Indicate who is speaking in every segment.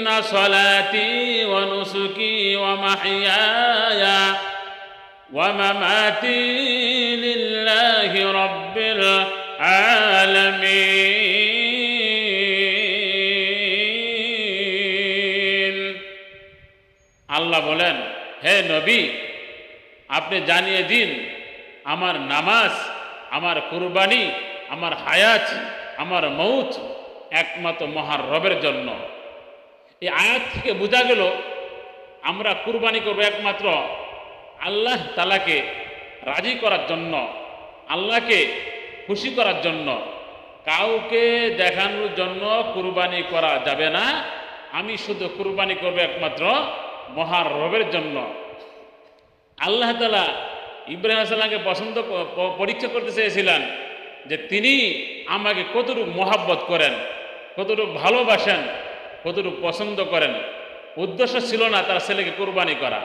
Speaker 1: ইন্না সলাতি ওয়া নুসুকি ওয়া মাহইয়ায়া ওয়া মামাতি লিল্লাহি রাব্বিল আলামিন। আল্লাহ বলেন, হে নবী, আপনি জানিয়ে দিন আমার নামাজ, আমার কুরবানি, আমার হায়াত, আমার মৌত একমাত্র মহান রবের জন্য। এই আয়াত থেকে বোঝা গেল আমরা কুরবানি করব একমাত্র আল্লাহ তাআলাকে রাজি করার জন্য, আল্লাহকে খুশি করার জন্য। কাউকে দেখানোর জন্য কুরবানি করা যাবে না। আমি শুধু কুরবানি করব একমাত্র মহান রবের জন্য। আল্লাহ তাআলা ইব্রাহিম আলাইহিস সালামকে পরীক্ষা করতে চেয়েছিলেন যে তিনি আমাকে কতটুকু মহাব্বত করেন, কতটুকু ভালোবাসেন, কতটুকু পছন্দ করেন। উদ্দেশ্য ছিল না তার ছেলেকে কুরবানি করা,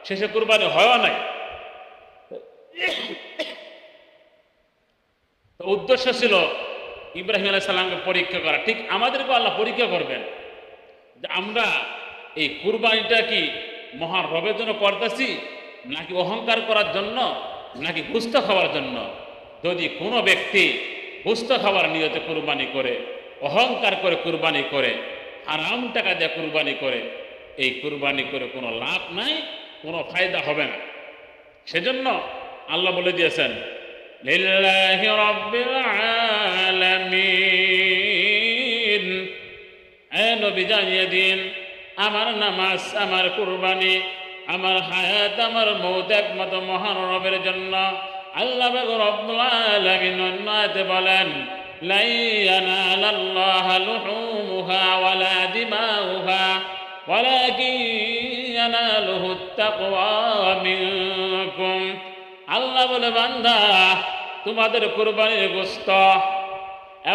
Speaker 1: শেষে কুরবানি হয়ও নাই। উদ্দেশ্য ছিল ইব্রাহিম আলাইহিস সালামকে পরীক্ষা করা। ঠিক আমাদেরকে আল্লাহ পরীক্ষা করবেন যে আমরা এই কুরবানিটা কি মহান রবের জন্য করতেছি, নাকি অহংকার করার জন্য, নাকি গোশত খাওয়ার জন্য। যদি কোনো ব্যক্তি গোশত খাওয়ার নিয়তে কুরবানি করে, অহংকার করে কুরবানি করে, হারাম টাকা দিয়ে কুরবানি করে, এই কুরবানি করে কোনো লাভ নাই, কোনো ফায়দা হবে না। সেজন্য আল্লাহ বলে দিয়েছেন, লিল্লাহি রাব্বিল আলামিন। হে নবী, জানিয়ে দিন আমার নামাজ, আমার কুরবানি, আমার হায়াত, আমার মৌত একমাত্র মহান রবের জন্য। আল্লাহ রব্বুল আলামিন অন্যতে বলেন, লা ইয়ানালাল্লাহু লুহুমুহা ওয়ালা দিমাউহা ওয়ালাকিন ইয়ানালুহুত তাকওয়া মিনকুম। আল্লাহ বলে, বান্দা, তোমাদের কুরবানির গোশত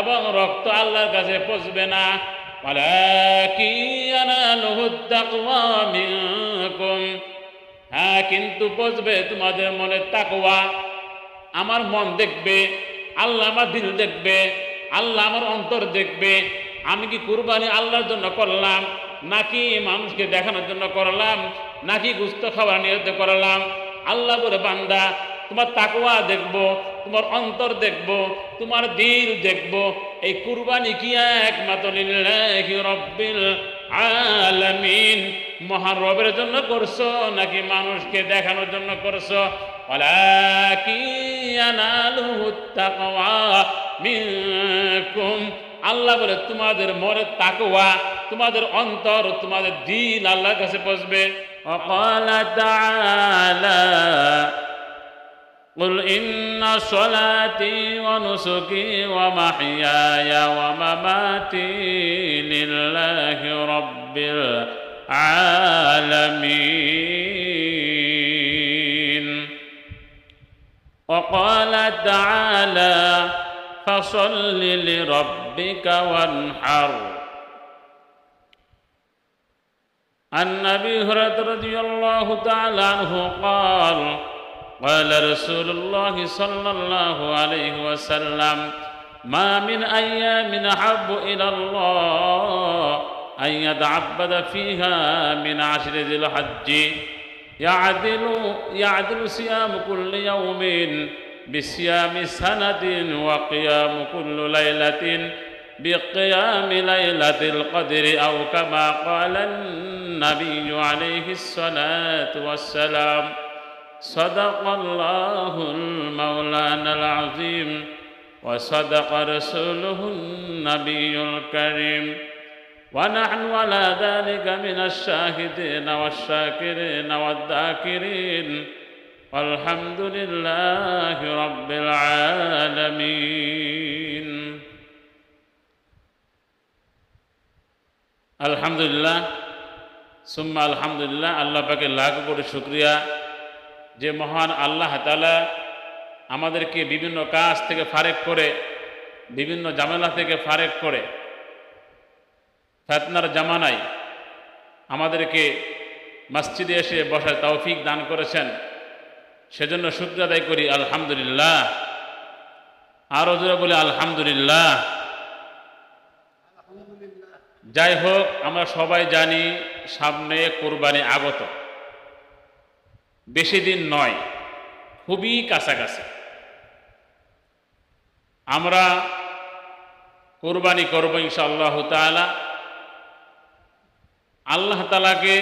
Speaker 1: এবং রক্ত আল্লাহর কাছে পৌঁছবে না, ওয়ালাকিন ইয়ানালুহুত তাকওয়া মিনকুম। হ্যাঁ, কিন্তু পৌঁছবে তোমাদের মনের তাকওয়া। আমার মন দেখবে, আল্লাহ আমার দিল দেখবে, আল্লাহ আমার অন্তর দেখবে। আমি কি কুরবানি আল্লাহর জন্য করলাম, নাকি মানুষকে দেখানোর জন্য করলাম, নাকি গোশত খাওয়ার নিয়তে করলাম? আল্লাহ বলে, বান্দা, তোমার তাকওয়া দেখবো, তোমার অন্তর দেখবো, তোমার দিল দেখবো। এই কুরবানি কি একমাত্র লিল্লাহি রাব্বিল আলামিন, মহান রবের জন্য করছো, নাকি মানুষকে দেখানোর জন্য করছো? ওয়ালাকিন ইয়ানালুহুত তাকওয়া মিনকুম। আল্লাহ বলে, তোমাদের মনের তাকওয়া, তোমাদের অন্তর, তোমাদের দিল আল্লাহর কাছে পৌঁছবে। وقال تعالى قل إن صلاتي ونسكي ومحياي ومماتي لله رب العالمين. وقال تعالى فصل لربك وانحر. عن أبي هريرة رضي الله تعالى عنه قال قال رسول الله صلى الله عليه وسلم ما من أيام أحب إلى الله أن يتعبد فيها من عشر ذي الحج يعدل صيام كل يوم بصيام سنة وقيام كل ليلة بقيام ليلة القدر أو كما قال النبي عليه الصلاة والسلام. صدق الله المولانا العظيم وصدق رسوله النبي الكريم ونحن على ذلك من الشاهدين والشاكرين والذاكرين والحمد لله رب العالمين. আলহামদুলিল্লাহ সুম্মা আলহামদুলিল্লাহ। আল্লাহ পাকে লাখ কোটি শুকরিয়া যে মহান আল্লাহ তাআলা আমাদেরকে বিভিন্ন কাজ থেকে ফারেক করে, বিভিন্ন ঝামেলা থেকে ফারেক করে, ফিতনার জামানায় আমাদেরকে মসজিদে এসে বসার তৌফিক দান করেছেন। সেজন্য শুকরিয়া আদায় করি আলহামদুলিল্লাহ। আরো জোরে বলি আলহামদুলিল্লাহ। যাই হোক, আমরা সবাই জানি সামনে কোরবানি আগত, বেশি দিন নয়, খুবই কাছাকাছি। আমরা কোরবানি করব ইনশাআল্লাহ তাআলা। আল্লাহ তাআলাকে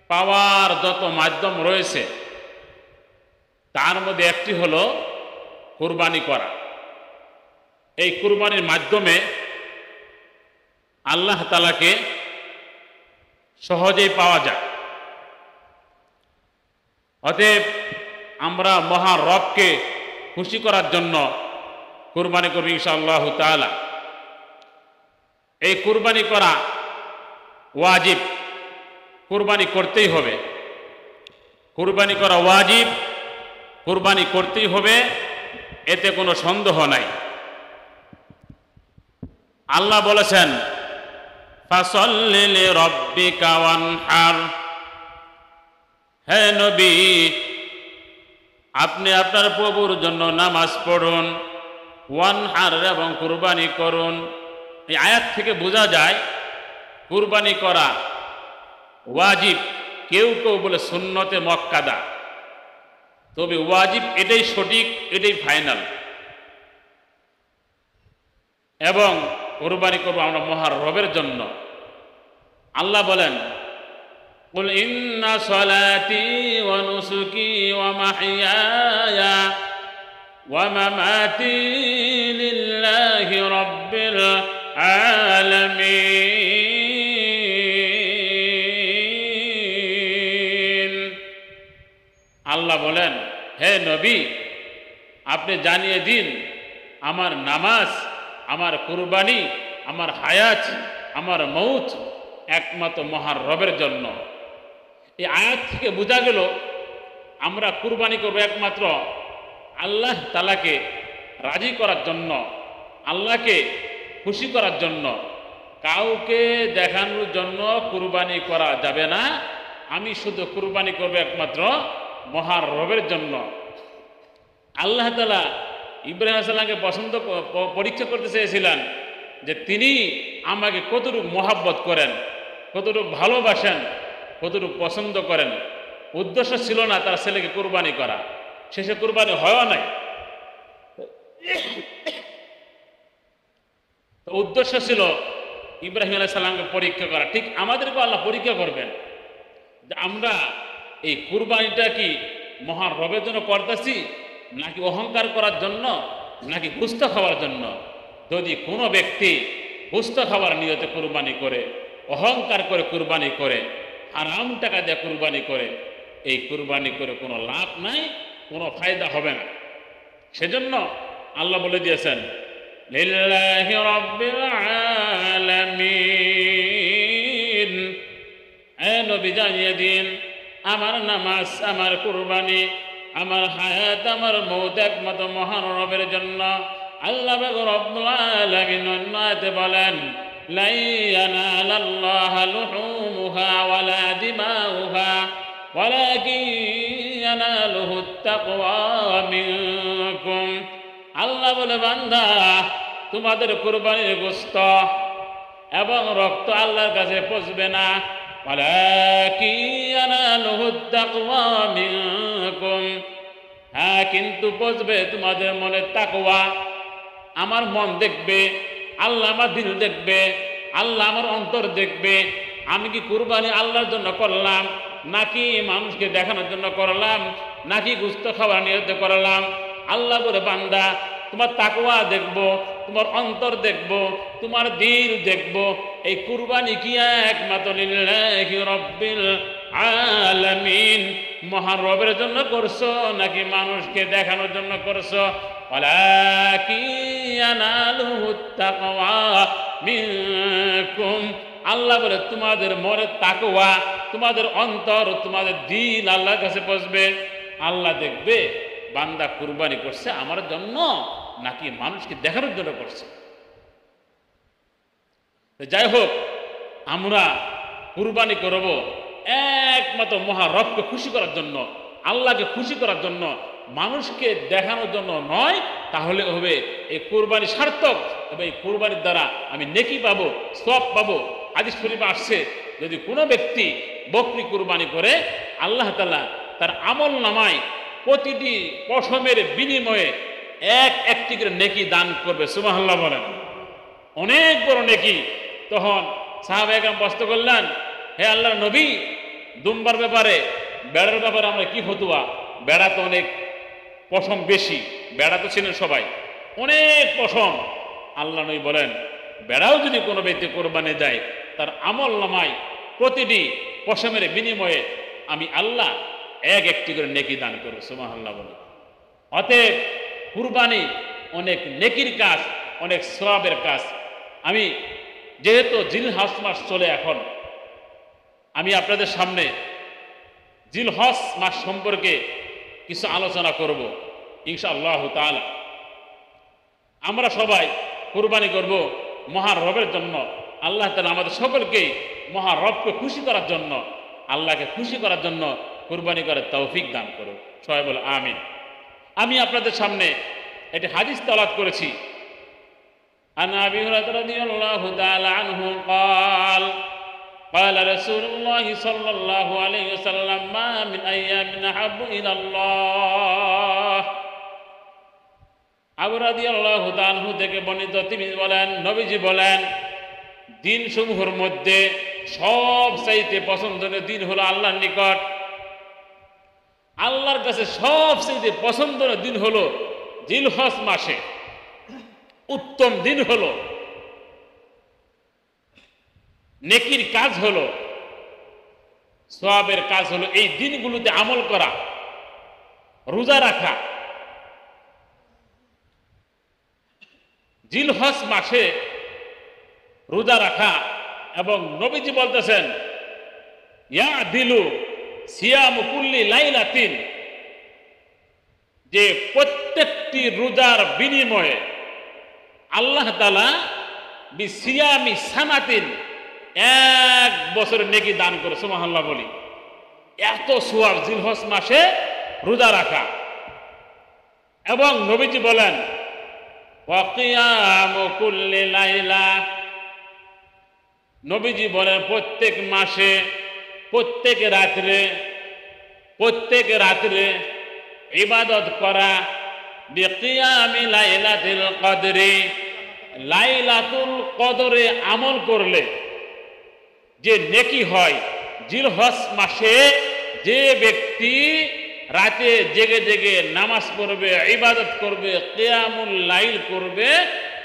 Speaker 1: পাওয়ার যত মাধ্যম রয়েছে তার মধ্যে একটি হলো কোরবানি করা। এই কোরবানির মাধ্যমে আল্লাহ তাআলাকে সহজেই পাওয়া যায়। অতএব আমরা মহান রবকে খুশি করার জন্য কুরবানি করব ইনশাআল্লাহ তাআলা। এই কুরবানি করা ওয়াজিব, কুরবানি করতেই হবে। কুরবানি করা ওয়াজিব, কুরবানি করতেই হবে, এতে কোনো সন্দেহ নাই। আল্লাহ বলেছেন, ফাসল্লি লিরাব্বিকা ওয়ানহার, হে নবী আপনি আপনার প্রভুর জন্য নামাজ পড়ুন, ওয়ানহার এবং কুরবানি করুন। এই আয়াত থেকে বোঝা যায় কুরবানি করা ওয়াজিব। কেউ কেউ বলে সুন্নতে মুআক্কাদা, তবে ওয়াজিব এটাই সঠিক, এটাই ফাইনাল। এবং কুরবানি করব আমরা মহান রবের জন্য। আল্লাহ বলেন, কুল ইন্না সলাতি ওয়া নুসুকি ওয়া মাহইয়ায়া ওয়া মামাতি লিল্লাহি রাব্বিল আলামিন। আল্লাহ বলেন, হে নবী আপনি জানিয়ে দিন আমার নামাজ, আমার কুরবানি, আমার হায়াত, আমার মৌত একমাত্র মহান রবের জন্য। এই আয়াত থেকে বোঝা গেল আমরা কুরবানি করব একমাত্র আল্লাহ তাআলাকে রাজি করার জন্য, আল্লাহকে খুশি করার জন্য। কাউকে দেখানোর জন্য কুরবানি করা যাবে না। আমি শুধু কুরবানি করব একমাত্র মহান রবের জন্য। আল্লাহ তাআলা ইব্রাহিম আলাইহিস সালামকে পরীক্ষা করতে চেয়েছিলেন যে তিনি আমাকে কতটুকু মহাব্বত করেন, কতটুকু ভালোবাসেন, কতটুকু পছন্দ করেন। উদ্দেশ্য ছিল না তার ছেলেকে কুরবানি করা, শেষে কুরবানি হয়ও নাই। উদ্দেশ্য ছিল ইব্রাহিম আলাইহিস সালামকে পরীক্ষা করা। ঠিক আমাদেরকে আল্লাহ পরীক্ষা করবেন যে আমরা এই কুরবানিটা কি মহান রবের জন্য করতেছি, নাকি অহংকার করার জন্য, নাকি গোশত খাওয়ার জন্য। যদি কোনো ব্যক্তি গোশত খাওয়ার নিয়তে কুরবানি করে, অহংকার করে কুরবানি করে, হারাম টাকা দিয়ে কুরবানি করে, এই কুরবানি করে কোনো লাভ নাই, কোনো ফায়দা হবে না। সেজন্য আল্লাহ বলে দিয়েছেন, লিল্লাহি রাব্বিল আলামিন, হে নবী জানিয়ে দিন আমার নামাজ, আমার কুরবানি, আমার হায়াত, আমার মৌত একমাত্র মহান রবের জন্য। আল্লাহ রাব্বুল আলামিন অন্য আয়াতে বলেন, লা ইয়ানালাল্লাহু লুহুমুহা ওয়ালা দিমাউহা ওয়ালাকিন ইয়ানালুহুত তাকওয়া মিনকুম। আল্লাহ বলে, বান্দা তোমাদের কুরবানির গোশত এবং রক্ত আল্লাহর কাছে পৌঁছবে না, ওয়ালাকিন ইয়ানালুহুত তাকওয়া মিনকুম, হ্যাঁ কিন্তু পৌঁছবে তোমাদের মনের তাকওয়া। আমার মন দেখবে, আল্লাহ আমার দিল দেখবে, আল্লাহ আমার অন্তর দেখবে। আমি কি কুরবানি আল্লাহর জন্য করলাম, নাকি মানুষকে দেখানোর জন্য করলাম, নাকি গোশত খাওয়ার নিয়তে করলাম? আল্লাহ বলে, বান্দা তোমার তাকওয়া দেখবো, তোমার অন্তর দেখবো, তোমার দিল দেখবো। এই কুরবানি কি একমাত্র লিল্লাহি রাব্বিল আলামিন, মহান রবের জন্য করছো, নাকি মানুষকে দেখানোর জন্য করছো? ওয়ালাকিন ইয়ানালুহুত তাকওয়া মিনকুম। আল্লাহ বলে, তোমাদের মনের তাকওয়া, তোমাদের অন্তর, তোমাদের দিল আল্লাহর কাছে পৌঁছবে। আল্লাহ দেখবে বান্দা কুরবানি করছে আমার জন্য, নাকি মানুষকে দেখানোর জন্য করছে। যাই হোক, আমরা কুরবানি করব একমাত্র মহান রবকে খুশি করার জন্য, আল্লাহকে খুশি করার জন্য, মানুষকে দেখানোর জন্য নয়। তাহলে হবে এই কুরবানি সার্থক, তবে এই কুরবানির দ্বারা আমি নেকি পাবো, সওয়াব পাবো। হাদিস শরীফে আসছে যদি কোনো ব্যক্তি বকরি কুরবানি করে আল্লাহ তাআলা তার আমল নামায় প্রতিটি পশমের বিনিময়ে একটি করে নেকি দান করবে। সুবহানাল্লাহ বলেন, অনেক বড় নেকি। তখন সাহাবায়ে কেরাম প্রশ্ন করলেন, হে আল্লাহর নবী, দুম্বার ব্যাপারে, বেড়ার ব্যাপারে আমরা কি ফতোয়া? বেড়া তো অনেক পশম বেশি, বেড়া তো ছিলেন সবাই, অনেক পশম। আল্লাহ নবী বলেন, বেড়াও যদি কোনো ব্যক্তি কোরবানি দেয় তার আমল নামায় প্রতিটি পশমের বিনিময়ে আমি আল্লাহ একটি করে নেকি দান করব। সুবহানাল্লাহ বলে। অতএব কুরবানি অনেক নেকির কাজ, অনেক সওয়াবের কাজ। আমি যেহেতু জিলহজ মাস চলে, এখন আমি আপনাদের সামনে জিলহজ মাস সম্পর্কে কিছু আলোচনা করব ইনশাআল্লাহ তাআলা। আমরা সবাই কুরবানি করব মহান রবের জন্য। আল্লাহ তাআলা আমাদের সকলকেই মহান রবকে খুশি করার জন্য, আল্লাহকে খুশি করার জন্য কুরবানি করার তৌফিক দান করুন। সবাই বলে আমিন। আমি আপনাদের সামনে একটি হাদিস তেলাওয়াত করেছি। আন আবি হুরায়রা রাদিয়াল্লাহু তাআলা আনহু قال قال رسول الله صلى الله عليه وسلم ما من أيام أحب إلى الله। আবু রাদিয়াল্লাহু তাআলা আনহু থেকে বর্ণিত, তিনি বলেন, নবীজি বলেন, দিন সমূহের মধ্যে সবচাইতে পছন্দনীয় দিন হলো আল্লাহর নিকট, আল্লাহর কাছে সবচাইতে পছন্দনীয় দিন হলো জিলহজ মাসে। উত্তম দিন হলো, নেকির কাজ হলো, সওয়াবের কাজ হলো এই দিনগুলোতে আমল করা, রোজা রাখা। জিলহজ মাসে রোজা রাখা, এবং নবীজি বলতেছেন, ইয়া দিলু সিয়ামু কুল্লি লাইলাতিন, যে প্রত্যেকটি রোজার বিনিময়ে আল্লাহ তাআলা বিসিয়ামি সানাতিন, এক বছরের নেকি দান করে। সুবহানাল্লাহ বলি। এত সওয়াব জিলহজ মাসে রোজা রাখা। এবং নবীজি বলেন, ওয়া কিয়ামু কুল্লি লাইলা, নবীজি বলেন প্রত্যেক মাসে, প্রত্যেক রাত্রে ইবাদত করা, বিকিয়ামি লাইলাতুল কদরি, লাইলাতুল কদরে আমল করলে যে নেকি হয়। জিলহজ মাসে যে ব্যক্তি রাতে জেগে জেগে নামাজ পড়বে, ইবাদত করবে, কিয়ামুল লাইল করবে,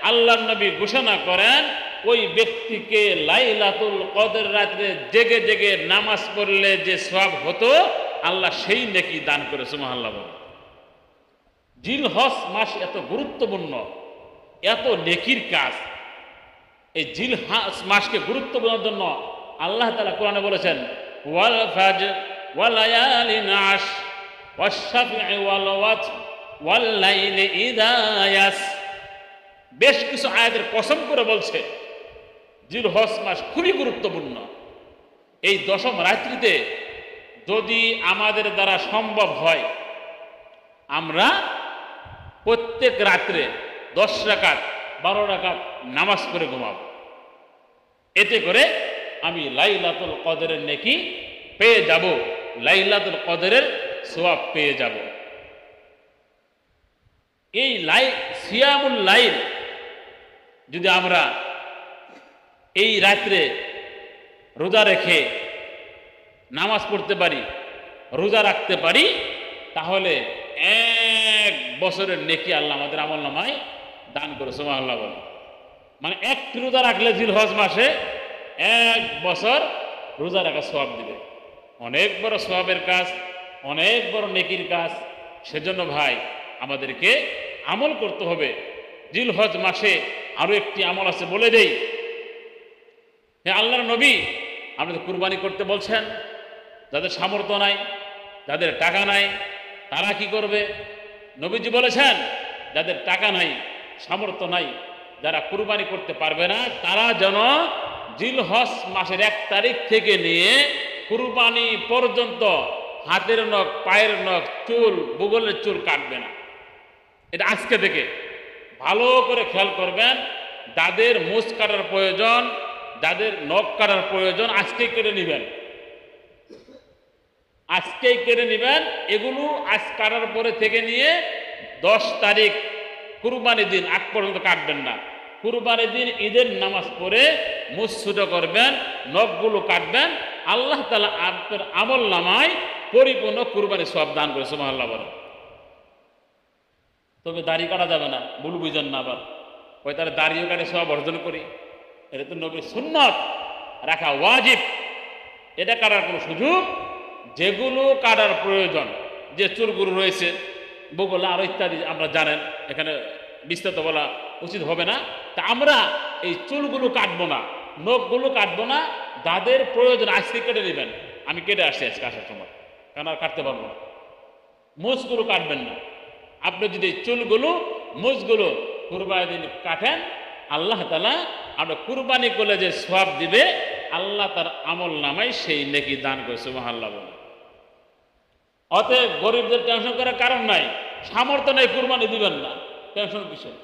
Speaker 1: আল্লাহর নবী ঘোষণা করেন ওই ব্যক্তিকে লাইলাতুল কদর রাতে জেগে জেগে নামাজ পড়লে যে সওয়াব হতো, আল্লাহ সেই নেকি দান করে। সুবহানাল্লাহ। জিলহজ মাস এত গুরুত্বপূর্ণ, এত নেকির কাজ। এই জিলহজ মাসকে গুরুত্বপূর্ণ জন্য আল্লাহ তাআলা কোরআনে বলেছেন, ওয়াল ফাজর ওয়া লায়ালিন আশ ওয়াশ শাফি ওয়াল ওয়াতর ওয়াল লাইলি ইযা ইয়াস। বেশ কিছু আয়াতের কসম করে বলছে জিলহজ মাস খুবই গুরুত্বপূর্ণ। এই দশম রাত্রিতে যদি আমাদের দ্বারা সম্ভব হয়, আমরা প্রত্যেক রাত্রে 10 রাকাত 12 রাকাত নামাজ করে ঘুমাবো। এতে করে আমি লাইলাতুল কদরের নেকি পেয়ে যাব, লাইলাতুল কদরের সওয়াব পেয়ে যাব। এই সিয়ামুল লাইল যদি আমরা এই রাত্রে রোজা রেখে নামাজ পড়তে পারি, রোজা রাখতে পারি, তাহলে 1 বছরের নেকি আল্লাহ আমাদের আমলনামায় দান করে। সুবহানাল্লাহ বলে। মানে একটি রোজা রাখলে জিলহজ মাসে 1 বছর রোজা রাখা সওয়াব দিবে। অনেক বড় সওয়াবের কাজ, অনেক বড় নেকির কাজ। সেজন্য ভাই আমাদেরকে আমল করতে হবে। জিলহজ মাসে আরো একটি আমল আছে, বলে দেই। হে আল্লাহর নবী, আপনি তো কুরবানি করতে বলছেন। যাদের সামর্থ্য নাই, যাদের টাকা নাই, তারা কি করবে? নবীজি বলেছেন, যাদের টাকা নাই, সামর্থ্য নাই, যারা কুরবানি করতে পারবে না, তারা যেন জিলহজ মাসের 1 তারিখ থেকে নিয়ে কুরবানি পর্যন্ত হাতের নখ, পায়ের নখ, চুল, বুগলের চুল কাটবে না। এটা আজকে থেকে ভালো করে খেয়াল করবেন। যাদের মুছ কাটার প্রয়োজন, যাদের নখ কাটার প্রয়োজন আজকেই কেটে নেবেন, আজকেই কেটে নেবেন। এগুলো আজ কাটার পরে থেকে নিয়ে 10 তারিখ কুরবানির দিন আগ পর্যন্ত কাটবেন না। কুরবানির দিন ঈদের নামাজ পড়ে মুছ ছুটো করবেন, নখগুলো কাটবেন। আল্লাহ তাআলা আপনার আমল নামায় পরিপূর্ণ কুরবানির সওয়াব দান করে, সুবহানাল্লাহ বলেন। তবে দাড়ি কাটা যাবে না, ভুল বুঝেন না আবার। ওই তারা দাড়িও কাটে সওয়াব অর্জন করি, এটা তো নবীর সুন্নাত, রাখা ওয়াজিব। এটা কাটার কোনো সুযোগ, যেগুলো কাটার প্রয়োজন, যে চুলগুলো রয়েছে বগলা আরো ইত্যাদি আমরা জানেন, এখানে বিস্তারিত বলা উচিত হবে না। তা আমরা এই চুলগুলো কাটবো না, নখগুলো কাটবো না। যাদের প্রয়োজন আজকে কেটে নেবেন। আমি কেটে আসছি আজকে আসার সময়, কারণ আর কাটতে পারবো না। মুছগুলো কাটবেন না। আপনি যদি চুলগুলো মুছগুলো কুরবানির দিন কাটেন, আল্লাহ তাআলা আমরা কুরবানি করলে যে সওয়াব দিবে, আল্লাহ তার আমল নামায় সেই নেকি দান করে, সুবহানাল্লাহ বলে। অতএব গরিবদের টেনশন করার কারণ নাই। সামর্থ্য নাই কুরবানি দিবেন না, টেনশন কিসের?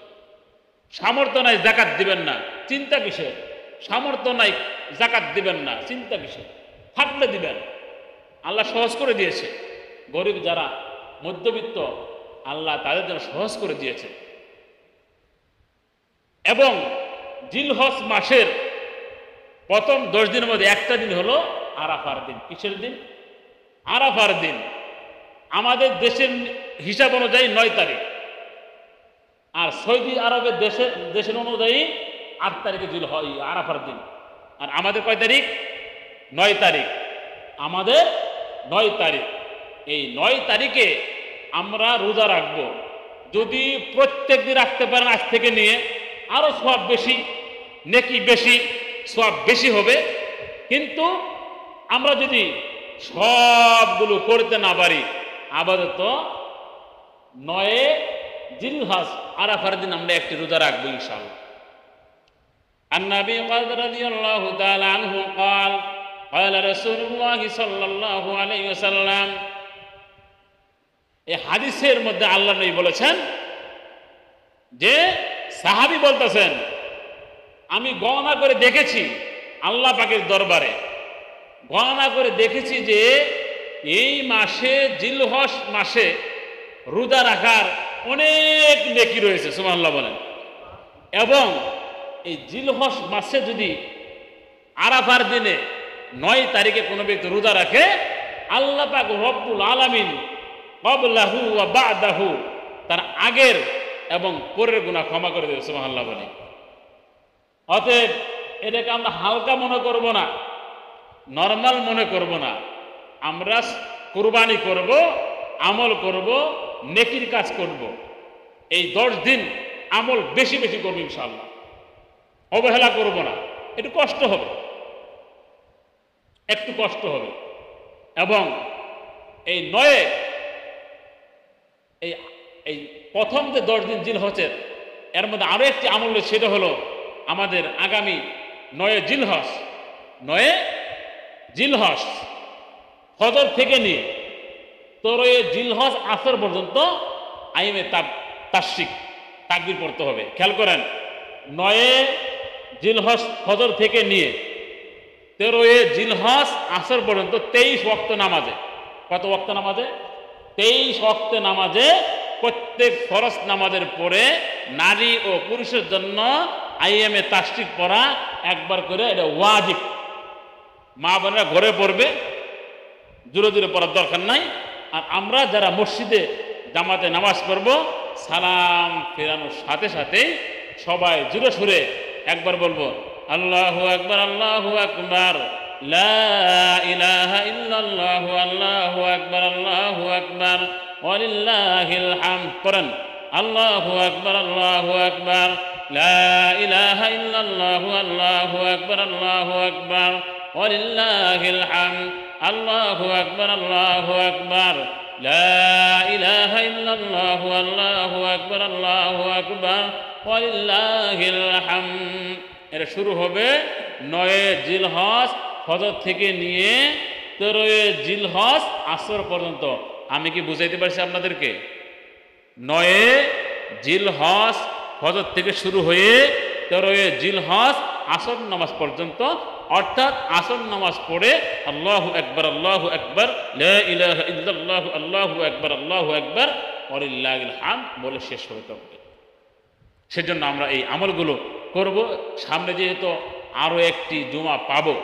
Speaker 1: সামর্থ্য নাই যাকাত দিবেন না, চিন্তা কিসের? সামর্থ্য নাই যাকাত দিবেন না, চিন্তা কিসের? থাকলে দিবেন, আল্লাহ সহজ করে দিয়েছে। গরিব যারা মধ্যবিত্ত, আল্লাহ তাদের জন্য সহজ করে দিয়েছে। এবং জিলহজ মাসের প্রথম 10 দিনের মধ্যে একটা দিন হলো আরাফার দিন। কিসের দিন? আরাফার দিন। আমাদের দেশের হিসাব অনুযায়ী 9 তারিখ, আর সৌদি আরবের দেশের অনুযায়ী 8 তারিখে আরাফার দিন। আর আমাদের কয় তারিখ? 9 তারিখ। আমাদের 9 তারিখ। এই 9 তারিখে আমরা রোজা রাখবো। যদি প্রত্যেক দিন রাখতে পারেন আজ থেকে নিয়ে, আরো সওয়াব বেশি, নেকি বেশি, সওয়াব বেশি হবে। কিন্তু আমরা যদি সবগুলো করতে না পারি, আপাতত 9 জিলহজ আরাফার দিন আমরা একটি রোজা রাখবো ইনশাআল্লাহ। عن أبي هريرة رضي الله تعالى عنه قال قال رسول الله صلى الله عليه وسلم, এই হাদিসের মধ্যে আল্লাহ নবী বলেছেন যে সাহাবী বলতেছেন, আমি গণনা করে দেখেছি আল্লাহ পাকের দরবারে, গণনা করে দেখেছি যে এই মাসে জিলহজ মাসে রোজা রাখার অনেক নেকি রয়েছে, সুবহানাল্লাহ বলেন। এবং এই জিলহজ মাসে যদি আরাফার দিনে 9 তারিখে কোনো ব্যক্তি রোজা রাখে, আল্লাহ পাক রব্বুল আলামিন ক্বাবলাহু ওয়া বা'দাহু, তার আগের এবং পরের গুনাহ ক্ষমা করে দেবে, সুবহানাল্লাহ বলেন। অতএব এটাকে আমরা হালকা মনে করব না, নরমাল মনে করব না। আমরা কুরবানি করব, আমল করব, নেকির কাজ করব। এই 10 দিন আমল বেশি বেশি করব ইনশাআল্লাহ, অবহেলা করব না। একটু কষ্ট হবে, একটু কষ্ট হবে। এবং এই 9 এই প্রথম যে 10 দিন জিলহজের, এর মধ্যে আরো একটি আমল, সেটা হলো আমাদের আগামী 9 জিলহজ ফজর থেকে নিয়ে 13 জিলহজ আসর পর্যন্ত আইমে তাশরিক তাকবীর পড়তে হবে। খেয়াল করেন, 9 জিলহজ ফজর থেকে নিয়ে 13 জিলহজ আসর পর্যন্ত 23 ওয়াক্ত নামাজে, কত ওয়াক্ত নামাজে? 23 ওয়াক্ত নামাজে, প্রত্যেক ফরজ নামাজের পরে নারী ও পুরুষের জন্য আইএমএ তাশরিক পড়া একবার করে, এটা ওয়াজিব। মা বোনেরা ঘরে পড়বে, জোরে জোরে পড়ার দরকার নাই। আর আমরা যারা মসজিদে জামাতে নামাজ পড়ব, সালাম ফেরানোর সাথে সাথে সবাই জোরে সুরে একবার বলবো, আল্লাহু আকবার, আল্লাহু আকবার, লা ইলাহা ইল্লাল্লাহু, আল্লাহু আকবার, আল্লাহু আকবার, ওয়ালিল্লাহিল হামদ। পড়েন, আল্লাহু আকবার, আল্লাহু আকবার, লা ইলাহা ইল্লাল্লাহু, আল্লাহু আকবার, আল্লাহু আকবার, ওয়ালিল্লাহিল হামদ, আল্লাহু আকবার, আল্লাহু আকবার, লা ইলাহা ইল্লাল্লাহু, আল্লাহু আকবার, আল্লাহু আকবার, ওয়ালিল্লাহিল হামদ। এটা শুরু হবে 9 জিলহজ ফজর থেকে নিয়ে 13 জিলহজ আসর পর্যন্ত। আমি কি বুঝাইতে পারছি আপনাদেরকে? 9 জিলহজ ফজর থেকে শুরু হয়ে 13 জিলহজ আসর নামাজ পর্যন্ত, অর্থাৎ আসর নামাজ পড়ে আল্লাহু আকবার লা ইলাহা ইল্লাল্লাহু আল্লাহু আকবার ওয়ালিল্লাহিল হামদ বলে শেষ হতে হবে। সেজন্য আমরা এই আমলগুলো করব। সামনে যেহেতু আরও একটি জুমা পাবো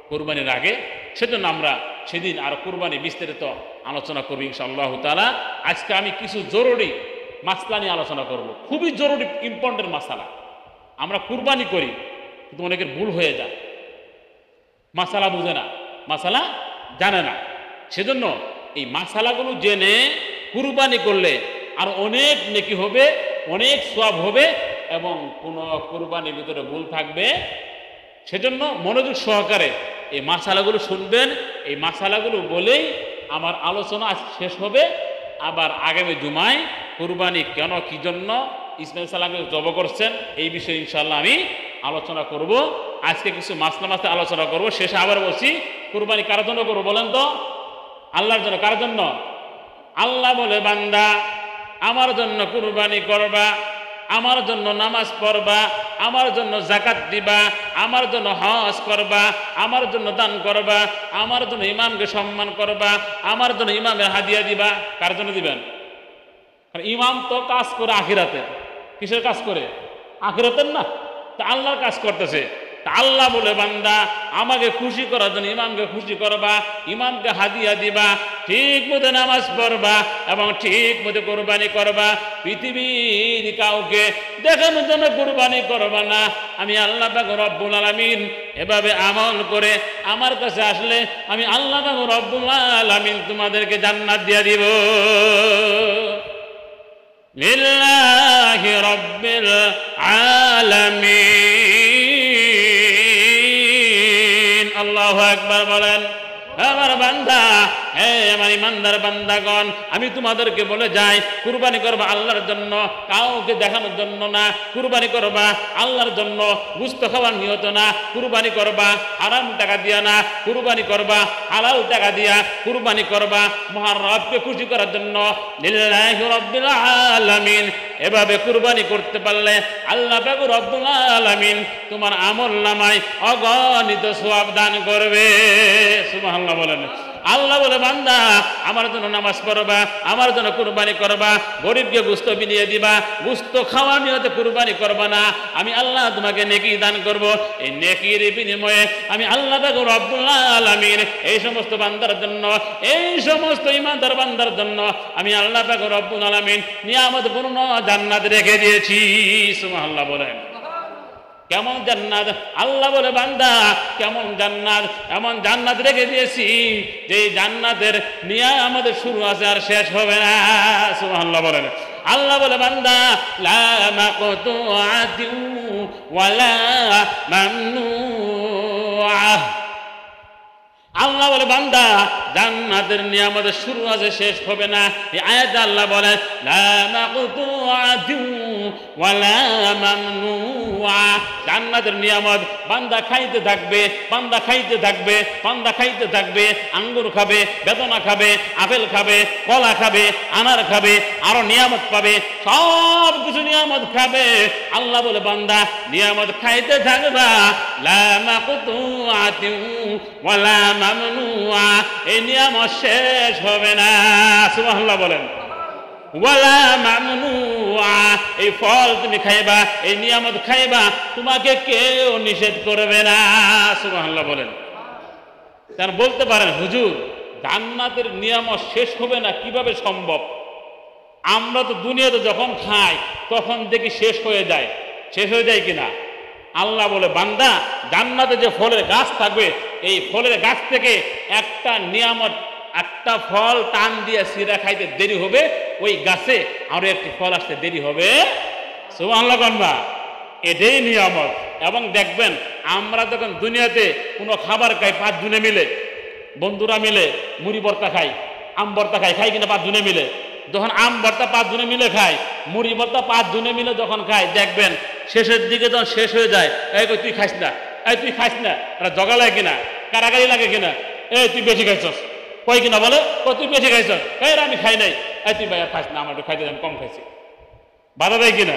Speaker 1: কুরবানির আগে, সেজন্য আমরা সেদিন আর কুরবানি বিস্তারিত আলোচনা করব ইনশাআল্লাহ তাআলা। আজকে আমি কিছু জরুরি মাসলা নিয়ে আলোচনা করব, খুবই জরুরি ইম্পর্টেন্ট মাসালা। আমরা কুরবানি করি কিন্তু অনেকের ভুল হয়ে যায়, মাসালা বুঝে না, মাসালা জানে না। সেজন্য এই মাসালাগুলো জেনে কুরবানি করলে আর অনেক নেকি হবে, অনেক সওয়াব হবে এবং কোনো কুরবানির ভিতরে ভুল থাকবে। সেজন্য মনোযোগ সহকারে এই মাসালাগুলো শুনবেন। এই মাসালাগুলো বলেই আমার আলোচনা আজ শেষ হবে। আবার আগামী জুমায় কুরবানি কেন, কি জন্য ইসমাইল সালামকে জব করছেন এই বিষয়ে ইনশাআল্লাহ আমি আলোচনা করব। আজকে কিছু মাসলা আলোচনা করব। শেষে আবার বলছি, কুরবানি কার জন্য করবো বলেন তো? আল্লাহর জন্য। কার জন্য? আল্লাহ বলে, বান্দা আমার জন্য কুরবানি করবা, আমার জন্য নামাজ পড়বা, আমার জন্য যাকাত দিবা, আমার জন্য হজ করবা, আমার জন্য দান করবা, আমার জন্য ইমামকে সম্মান করবা, আমার জন্য ইমামের হাদিয়া দিবা। কার জন্য দিবেন? ইমাম তো কাজ করে আখিরাতের। কিসের কাজ করে? আখিরাতের না, তা আল্লাহর কাজ করতেছে। তা আল্লাহ বলে, বান্দা আমাকে খুশি করার জন্য ইমামকে খুশি করবা, ইমামকে হাদিয়া দিবা, ঠিক মতো নামাজ পড়বা এবং ঠিক মতো কোরবানি করবা। পৃথিবীর কাউকে দেখানোর জন্য কোরবানি করবা না। আমি আল্লাহ পাক রব্বুল আলামিন এভাবে আমল করে আমার কাছে আসলে আমি আল্লাহ পাক রব্বুল আলামিন তোমাদেরকে জান্নাত দিয়ে দিব। লিল্লাহি রাব্বিল আলামিন। আল্লাহু আকবার বলেন। আমার বান্দা, হে আমার ইমানদার বান্দাগণ, আমি তোমাদেরকে বলে যাই, কুরবানি করবা আল্লাহর জন্য, কাউকে দেখানোর জন্য না। কুরবানি করবা আল্লাহর জন্য, গুস্ত খাওয়ার নিয়ত না। কুরবানি করবা হারাম টাকা দিয়া না, কুরবানি করবা হালাল টাকা দিয়া। কুরবানি করবা মহান রবকে খুশি করার জন্য। লিল্লাহি রাব্বিল আলামিন। এভাবে কুরবানি করতে পারলে আল্লাহ পাক রব্বুল আলামিন তোমার আমল নামায় অগণিত সওয়াব দান করবে। সুবহানাল্লাহ বলেন। আল্লাহ বলে, বান্দা আমার জন্য নামাজ পড়বা, আমার জন্য কুরবানি করবা, গরিবকে গোশত বিলিয়ে দিবা, গোশত খাওয়ার নিয়তে কুরবানি করবা না। আমি আল্লাহ তোমাকে নেকি দান করব। এই নেকির বিনিময়ে আমি আল্লাহ পাক রব্বুল আলামিন এই সমস্ত বান্দার জন্য, এই সমস্ত ইমানদার বান্দার জন্য আমি আল্লাহ পাক রব্বুল আলামিন নিয়ামতপূর্ণ জান্নাত রেখে দিয়েছি। সুবহানাল্লাহ বলেন। কেমন জান্নাত? আল্লাহ বলে, বান্দা কেমন জান্নাত? এমন জান্নাত রেখে দিয়েছি যে জান্নাতের নিয়ামতের শুরু আছে আর শেষ হবে না। সুবহানাল্লাহ বলেন। আল্লাহ বলে, বান্দা লা মাকতুআতিন ওয়ালা মামনুআহ। আল্লাহ বলে, বান্দা জান্নাতের নিয়ামতের শুরু আছে, শেষ হবে না। এই আয়াতে আল্লাহ বলে, লা মাকতুআতিন ওয়ালা মামনুআ। জান্নাতের নিয়ামত বান্দা খাইতে থাকবে, বান্দা খাইতে থাকবে, বান্দা খাইতে থাকবে। আঙ্গুর খাবে, বেদনা খাবে, আপেল খাবে, কলা খাবে, আনার খাবে, আরো নিয়ামত পাবে, সব কিছু নিয়ামত খাবে। আল্লাহ বলে, বান্দা নিয়ামত খাইতে থাকবা। লা মাকতুআতিন ওয়ালা মামনুআ। এই নিয়ামত শেষ হবে না। সুবহানাল্লাহ বলেন। ওয়ালা মামনুআ। এই ফল তুমি খাইবা, এই নিয়ামত খাইবা, তোমাকে কেউ নিষেধ করবে না। সুবহানাল্লাহ বলেন। তার বলতে পারেন, হুজুর জান্নাতের নিয়ামত শেষ হবে না কিভাবে সম্ভব? আমরা তো দুনিয়াতে যখন খাই তখন দেখি শেষ হয়ে যায়। শেষ হয়ে যায় কিনা? আল্লাহ বলে, বান্দা জান্নাতে যে ফলের গাছ থাকবে, এই ফলের গাছ থেকে একটা নিয়ামত, একটা ফল টান দিয়ে সিরা খাইতে দেরি হবে, ওই গাছে আরো একটি ফল আসতে দেরি হবে। সুবহানাল্লাহ বলবা। এটাই নিয়ামত। এবং দেখবেন আমরা যখন দুনিয়াতে কোনো খাবার খাই 5 জনে মিলে, বন্ধুরা মিলে মুড়ি ভর্তা খাই, আম ভর্তা খাই, খাই কিনা 5 জনে মিলে। যখন আম ভর্তা 5 জনে মিলে খাই, মুড়ি ভর্তা 5 জনে মিলে যখন খাই, দেখবেন শেষের দিকে যখন শেষ হয়ে যায়, এই তুই খাইস না, এই তুই খাইস না, এটা জগা লাগে কিনা, কারাগারি লাগে কিনা, এই তুই বেশি খাইছস, কয় কিনা বলে, তুই বেশি খাইছস, এই আমি খাই নাই, এই তুই ভাই খাইস না, আমার একটু খাইতে, আমি কম খাইছি, বাধা দেয় কিনা?